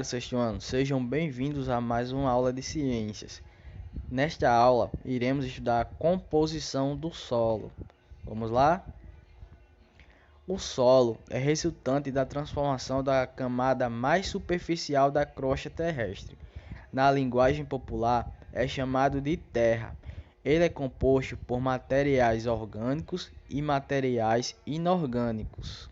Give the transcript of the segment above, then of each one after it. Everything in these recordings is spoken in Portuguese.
do sexto ano, sejam bem-vindos a mais uma aula de ciências. Nesta aula, iremos estudar a composição do solo. Vamos lá? O solo é resultante da transformação da camada mais superficial da crosta terrestre. Na linguagem popular, é chamado de terra. Ele é composto por materiais orgânicos e materiais inorgânicos.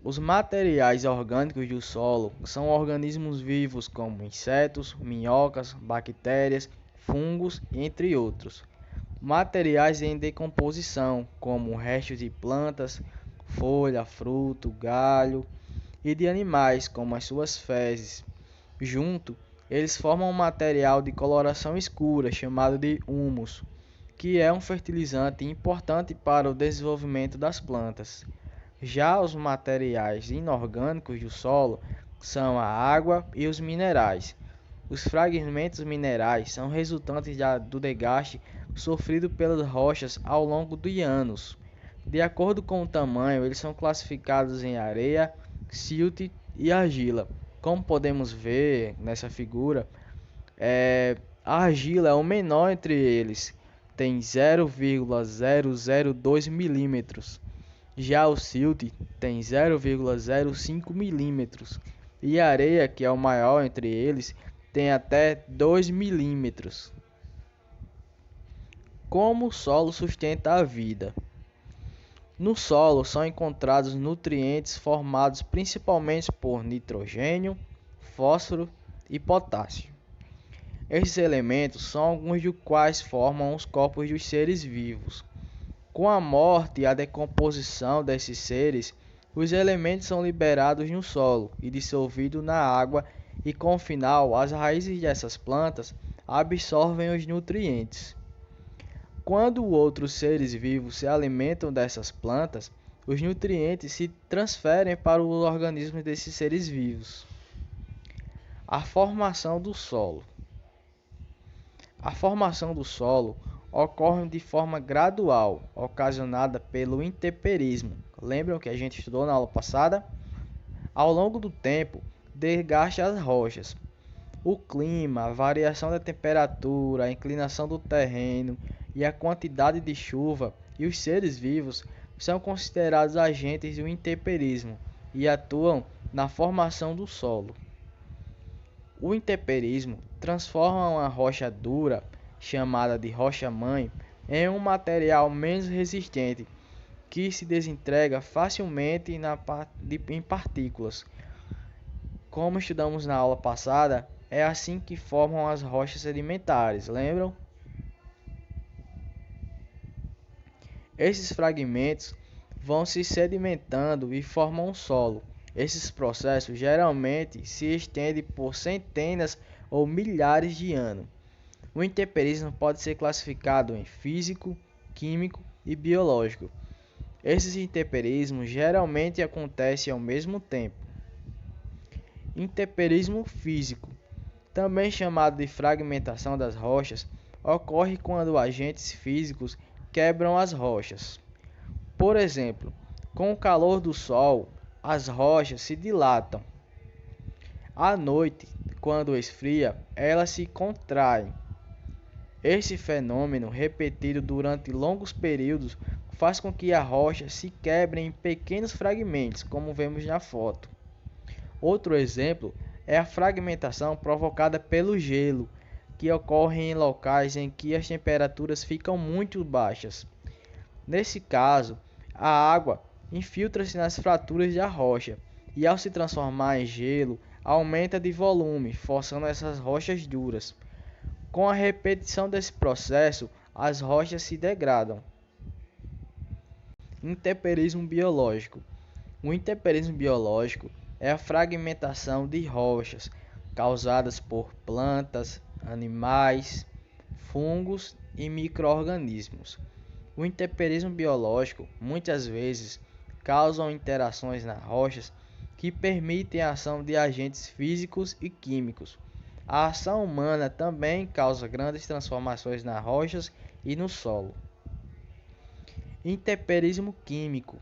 Os materiais orgânicos do solo são organismos vivos como insetos, minhocas, bactérias, fungos, entre outros. Materiais em decomposição, como restos de plantas, folha, fruto, galho, e de animais, como as suas fezes. Junto, eles formam um material de coloração escura chamado de humus, que é um fertilizante importante para o desenvolvimento das plantas. Já os materiais inorgânicos do solo são a água e os minerais. Os fragmentos minerais são resultantes do desgaste sofrido pelas rochas ao longo de anos. De acordo com o tamanho, eles são classificados em areia, silt e argila. Como podemos ver nessa figura, a argila é o menor entre eles, tem 0,002 milímetros. Já o silt tem 0,05 milímetros e a areia, que é o maior entre eles, tem até 2 milímetros. Como o solo sustenta a vida? No solo são encontrados nutrientes formados principalmente por nitrogênio, fósforo e potássio. Esses elementos são alguns dos quais formam os corpos dos seres vivos. Com a morte e a decomposição desses seres, os elementos são liberados no solo e dissolvidos na água, e com o final, as raízes dessas plantas absorvem os nutrientes. Quando outros seres vivos se alimentam dessas plantas, os nutrientes se transferem para os organismos desses seres vivos. A formação do solo. A formação do solo ocorre de forma gradual, ocasionada pelo intemperismo. Lembram que a gente estudou na aula passada? Ao longo do tempo, desgasta as rochas. O clima, a variação da temperatura, a inclinação do terreno e a quantidade de chuva e os seres vivos são considerados agentes do intemperismo e atuam na formação do solo. O intemperismo transforma uma rocha dura, chamada de rocha-mãe, em um material menos resistente, que se desintegra facilmente em partículas. Como estudamos na aula passada, é assim que formam as rochas sedimentares, lembram? Esses fragmentos vão se sedimentando e formam um solo. Esses processos geralmente se estendem por centenas ou milhares de anos. O intemperismo pode ser classificado em físico, químico e biológico. Esses intemperismos geralmente acontecem ao mesmo tempo. Intemperismo físico, também chamado de fragmentação das rochas, ocorre quando agentes físicos quebram as rochas. Por exemplo, com o calor do sol, as rochas se dilatam. À noite, quando esfria, elas se contraem. Esse fenômeno, repetido durante longos períodos, faz com que a rocha se quebre em pequenos fragmentos, como vemos na foto. Outro exemplo é a fragmentação provocada pelo gelo, que ocorre em locais em que as temperaturas ficam muito baixas. Nesse caso, a água infiltra-se nas fraturas da rocha e, ao se transformar em gelo, aumenta de volume, forçando essas rochas duras. Com a repetição desse processo, as rochas se degradam. Intemperismo biológico. O intemperismo biológico é a fragmentação de rochas causadas por plantas, animais, fungos e micro-organismos. O intemperismo biológico muitas vezes causa interações nas rochas que permitem a ação de agentes físicos e químicos. A ação humana também causa grandes transformações nas rochas e no solo. Intemperismo químico.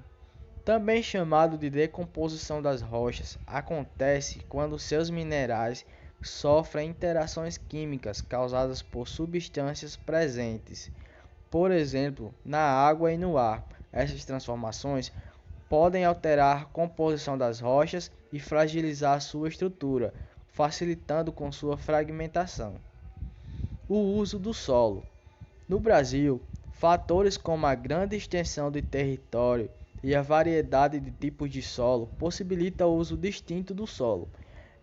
Também chamado de decomposição das rochas, acontece quando seus minerais sofrem interações químicas causadas por substâncias presentes, por exemplo, na água e no ar. Essas transformações podem alterar a composição das rochas e fragilizar sua estrutura, facilitando com sua fragmentação. O uso do solo. No Brasil, fatores como a grande extensão de território e a variedade de tipos de solo possibilitam o uso distinto do solo.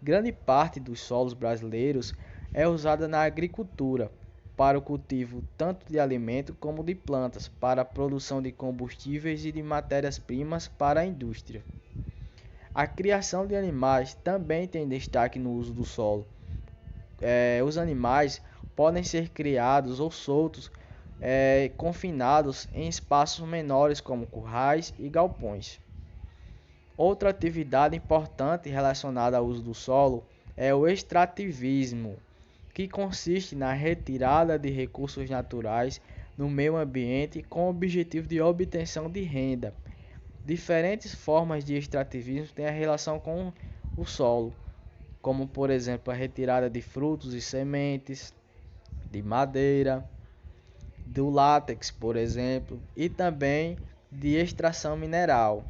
Grande parte dos solos brasileiros é usada na agricultura, para o cultivo tanto de alimentos como de plantas, para a produção de combustíveis e de matérias-primas para a indústria. A criação de animais também tem destaque no uso do solo. Os animais podem ser criados ou soltos, confinados em espaços menores como currais e galpões. Outra atividade importante relacionada ao uso do solo é o extrativismo, que consiste na retirada de recursos naturais no meio ambiente com o objetivo de obtenção de renda. Diferentes formas de extrativismo têm a relação com o solo, como por exemplo a retirada de frutos e sementes, de madeira, do látex, por exemplo, e também de extração mineral.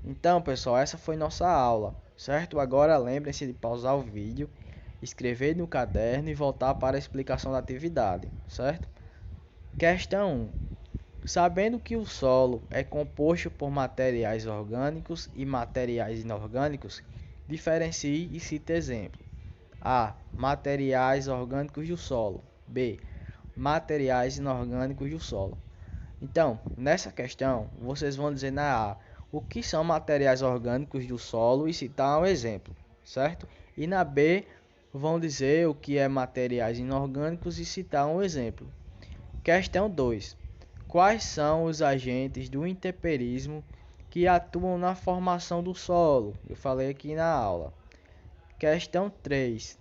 Então, pessoal, essa foi nossa aula, certo? Agora lembrem-se de pausar o vídeo, escrever no caderno e voltar para a explicação da atividade, certo? Questão 1. Sabendo que o solo é composto por materiais orgânicos e materiais inorgânicos, diferencie e cite exemplo. A. Materiais orgânicos do solo. B. Materiais inorgânicos do solo. Então, nessa questão, vocês vão dizer na A o que são materiais orgânicos do solo e citar um exemplo, certo? E na B, vão dizer o que é materiais inorgânicos e citar um exemplo. Questão 2. Quais são os agentes do intemperismo que atuam na formação do solo? Eu falei aqui na aula. Questão 3.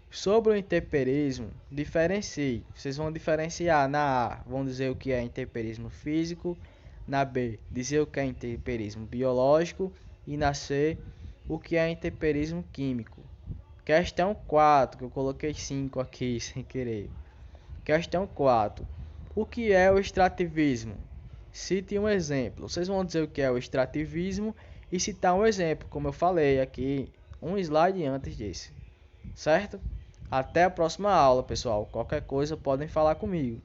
Sobre o intemperismo, diferencie. Vocês vão diferenciar na A, vão dizer o que é intemperismo físico, na B, dizer o que é intemperismo biológico e na C, o que é intemperismo químico. Questão 4, que eu coloquei 5 aqui sem querer. Questão 4. O que é o extrativismo? Cite um exemplo. Vocês vão dizer o que é o extrativismo e citar um exemplo, como eu falei aqui, um slide antes desse. Certo? Até a próxima aula, pessoal. Qualquer coisa podem falar comigo.